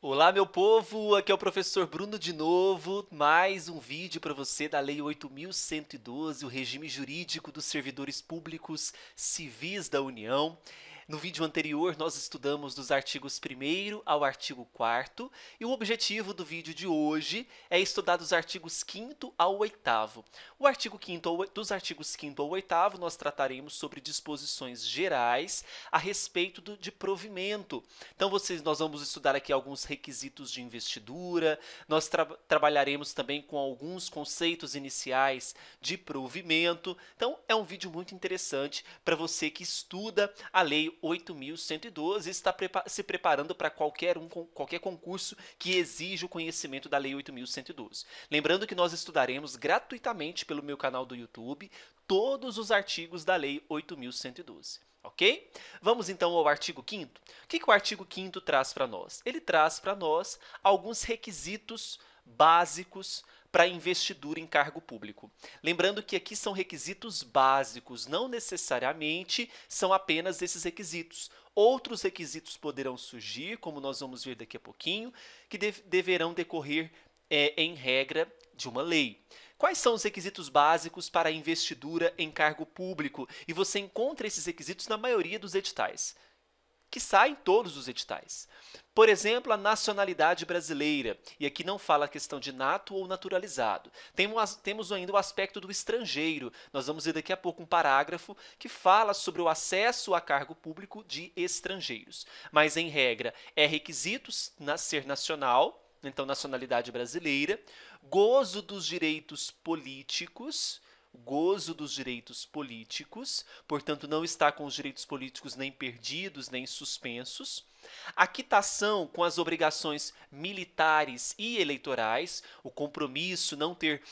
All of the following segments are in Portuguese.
Olá, meu povo! Aqui é o professor Bruno de novo. Mais um vídeo para você da Lei 8.112, o regime jurídico dos servidores públicos civis da União. No vídeo anterior, nós estudamos dos artigos 1º ao artigo 4º, e o objetivo do vídeo de hoje é estudar dos artigos 5º ao 8º. Dos artigos 5º ao 8º, nós trataremos sobre disposições gerais a respeito de provimento. Então, nós vamos estudar aqui alguns requisitos de investidura, nós trabalharemos também com alguns conceitos iniciais de provimento. Então, é um vídeo muito interessante para você que estuda a Lei 8.112 e está se preparando para qualquer concurso que exija o conhecimento da Lei 8.112. Lembrando que nós estudaremos gratuitamente pelo meu canal do YouTube todos os artigos da Lei 8.112. Ok? Vamos então ao artigo 5º. O que o artigo 5º traz para nós? Ele traz para nós alguns requisitos básicos para investidura em cargo público. Lembrando que aqui são requisitos básicos, não necessariamente são apenas esses requisitos. Outros requisitos poderão surgir, como nós vamos ver daqui a pouquinho, que deverão decorrer em regra de uma lei. Quais são os requisitos básicos para a investidura em cargo público? E você encontra esses requisitos na maioria dos editais, que saem todos os editais. Por exemplo, a nacionalidade brasileira, e aqui não fala a questão de nato ou naturalizado. Temos ainda o aspecto do estrangeiro. Nós vamos ver daqui a pouco um parágrafo que fala sobre o acesso a cargo público de estrangeiros. Mas, em regra, é requisito ser nacional, então nacionalidade brasileira, gozo dos direitos políticos, portanto, não está com os direitos políticos nem perdidos, nem suspensos. A quitação com as obrigações militares e eleitorais, o compromisso, não ter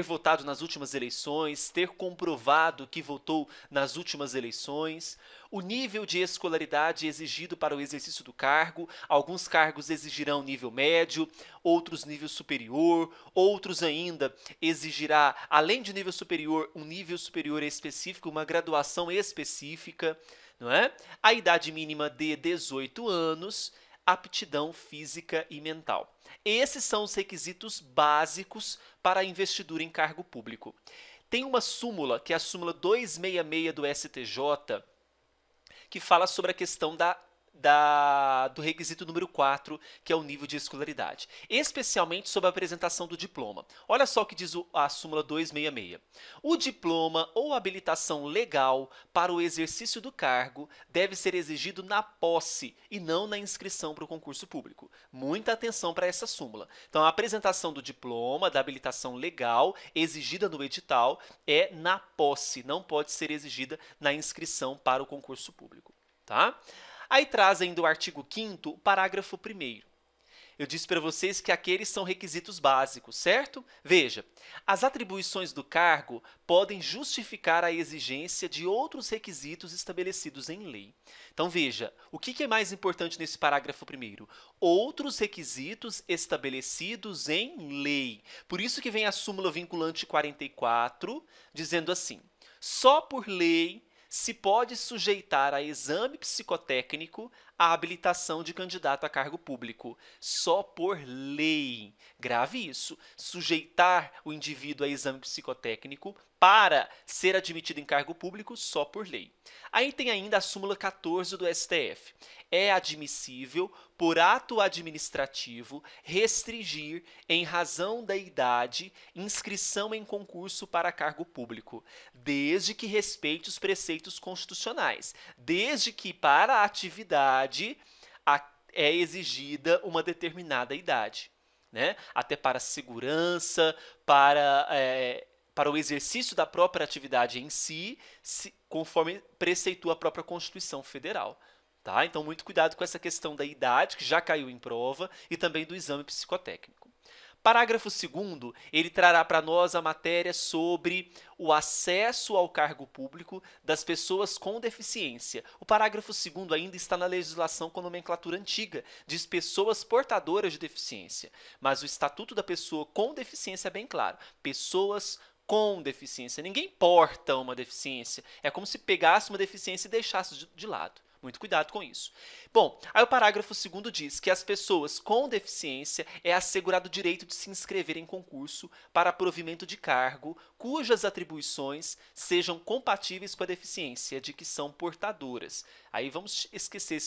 votado nas últimas eleições, ter comprovado que votou nas últimas eleições, o nível de escolaridade exigido para o exercício do cargo. Alguns cargos exigirão nível médio, outros nível superior, outros ainda exigirá, além de nível superior, um nível superior específico, uma graduação específica, não é? A idade mínima de 18 anos, aptidão física e mental. Esses são os requisitos básicos para a investidura em cargo público. Tem uma súmula, que é a súmula 266 do STJ, que fala sobre a questão do requisito número 4, que é o nível de escolaridade, especialmente sobre a apresentação do diploma. Olha só o que diz a súmula 266. O diploma ou habilitação legal para o exercício do cargo deve ser exigido na posse e não na inscrição para o concurso público. Muita atenção para essa súmula. Então, a apresentação do diploma, da habilitação legal exigida no edital é na posse, não pode ser exigida na inscrição para o concurso público. Tá? Aí traz ainda o artigo 5º, parágrafo 1º. Eu disse para vocês que aqueles são requisitos básicos, certo? Veja, as atribuições do cargo podem justificar a exigência de outros requisitos estabelecidos em lei. Então, veja, o que é mais importante nesse parágrafo 1º? Outros requisitos estabelecidos em lei. Por isso que vem a súmula vinculante 44, dizendo assim: só por lei se pode sujeitar a exame psicotécnico a habilitação de candidato a cargo público. Só por lei. Grave isso. Sujeitar o indivíduo a exame psicotécnico para ser admitido em cargo público só por lei. Aí tem ainda a súmula 14 do STF. É admissível, por ato administrativo, restringir, em razão da idade, inscrição em concurso para cargo público, desde que respeite os preceitos constitucionais, desde que para a atividade é exigida uma determinada idade, né? Até para segurança, para o exercício da própria atividade em si, conforme preceitua a própria Constituição Federal. Tá? Então, muito cuidado com essa questão da idade, que já caiu em prova, e também do exame psicotécnico. Parágrafo 2º, ele trará para nós a matéria sobre o acesso ao cargo público das pessoas com deficiência. O parágrafo 2º ainda está na legislação com nomenclatura antiga, diz pessoas portadoras de deficiência. Mas o Estatuto da Pessoa com Deficiência é bem claro, pessoas com deficiência. Ninguém porta uma deficiência. É como se pegasse uma deficiência e deixasse de lado. Muito cuidado com isso. Bom, aí o parágrafo 2º diz que as pessoas com deficiência é assegurado o direito de se inscrever em concurso para provimento de cargo cujas atribuições sejam compatíveis com a deficiência de que são portadoras. Aí vamos esquecer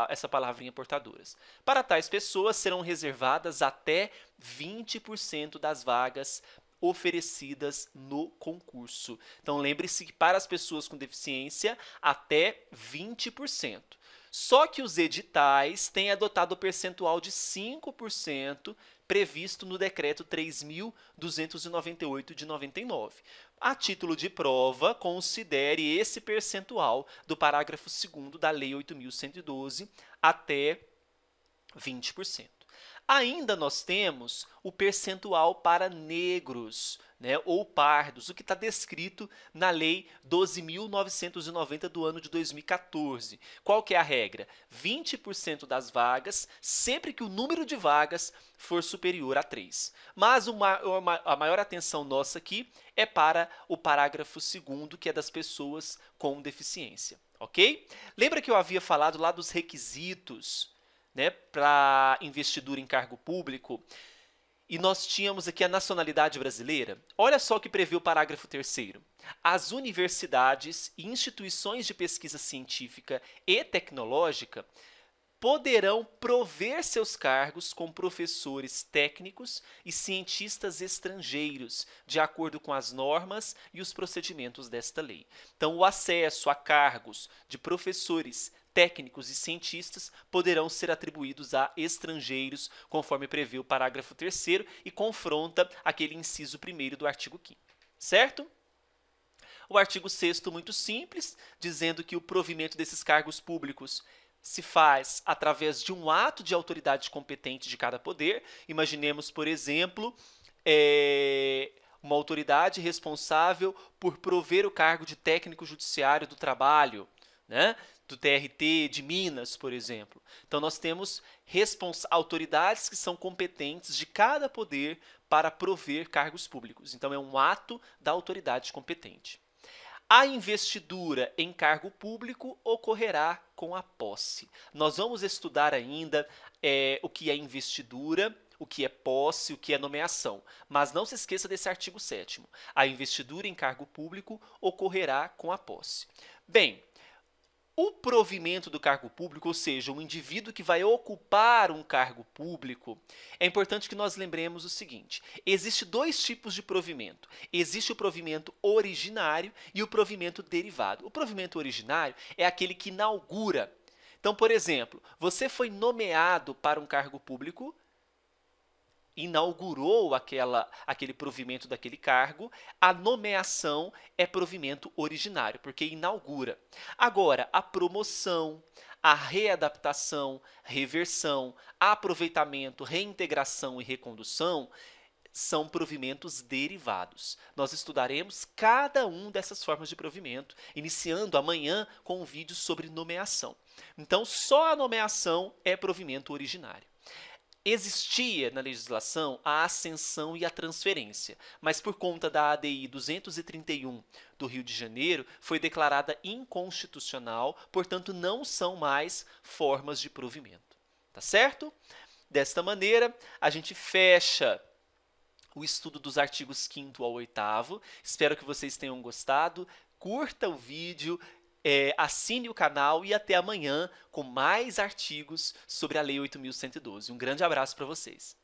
essa palavrinha portadoras. Para tais pessoas serão reservadas até 20% das vagas oferecidas no concurso. Então, lembre-se que para as pessoas com deficiência, até 20%. Só que os editais têm adotado o percentual de 5% previsto no decreto 3.298 de 99. A título de prova, considere esse percentual do parágrafo 2º da Lei 8.112 até 20%. Ainda nós temos o percentual para negros, né, ou pardos, o que está descrito na Lei 12.990 do ano de 2014. Qual que é a regra? 20% das vagas, sempre que o número de vagas for superior a 3. Mas a maior atenção nossa aqui é para o parágrafo 2º, que é das pessoas com deficiência, ok? Lembra que eu havia falado lá dos requisitos, né, para investidura em cargo público, e nós tínhamos aqui a nacionalidade brasileira? Olha só o que prevê o parágrafo 3º. As universidades e instituições de pesquisa científica e tecnológica poderão prover seus cargos com professores técnicos e cientistas estrangeiros, de acordo com as normas e os procedimentos desta lei. Então, o acesso a cargos de professores técnicos e cientistas poderão ser atribuídos a estrangeiros, conforme prevê o parágrafo 3º e confronta aquele inciso 1º do artigo 5º, certo? O artigo 6º, muito simples, dizendo que o provimento desses cargos públicos se faz através de um ato de autoridade competente de cada poder. Imaginemos, por exemplo, uma autoridade responsável por prover o cargo de técnico judiciário do trabalho, né? Do TRT de Minas, por exemplo. Então, nós temos autoridades que são competentes de cada poder para prover cargos públicos. Então, é um ato da autoridade competente. A investidura em cargo público ocorrerá com a posse. Nós vamos estudar ainda o que é investidura, o que é posse, o que é nomeação. Mas não se esqueça desse artigo 7º. A investidura em cargo público ocorrerá com a posse. Bem, o provimento do cargo público, ou seja, um indivíduo que vai ocupar um cargo público, é importante que nós lembremos o seguinte: existe dois tipos de provimento. Existe o provimento originário e o provimento derivado. O provimento originário é aquele que inaugura. Então, por exemplo, você foi nomeado para um cargo público, inaugurou aquele provimento daquele cargo, a nomeação é provimento originário, porque inaugura. Agora, a promoção, a readaptação, reversão, aproveitamento, reintegração e recondução são provimentos derivados. Nós estudaremos cada uma dessas formas de provimento, iniciando amanhã com um vídeo sobre nomeação. Então, só a nomeação é provimento originário. Existia na legislação a ascensão e a transferência, mas por conta da ADI 231 do Rio de Janeiro, foi declarada inconstitucional, portanto, não são mais formas de provimento. Tá certo? Desta maneira, a gente fecha o estudo dos artigos 5º ao 8º. Espero que vocês tenham gostado. Curta o vídeo, assine o canal e até amanhã com mais artigos sobre a Lei 8.112. Um grande abraço para vocês.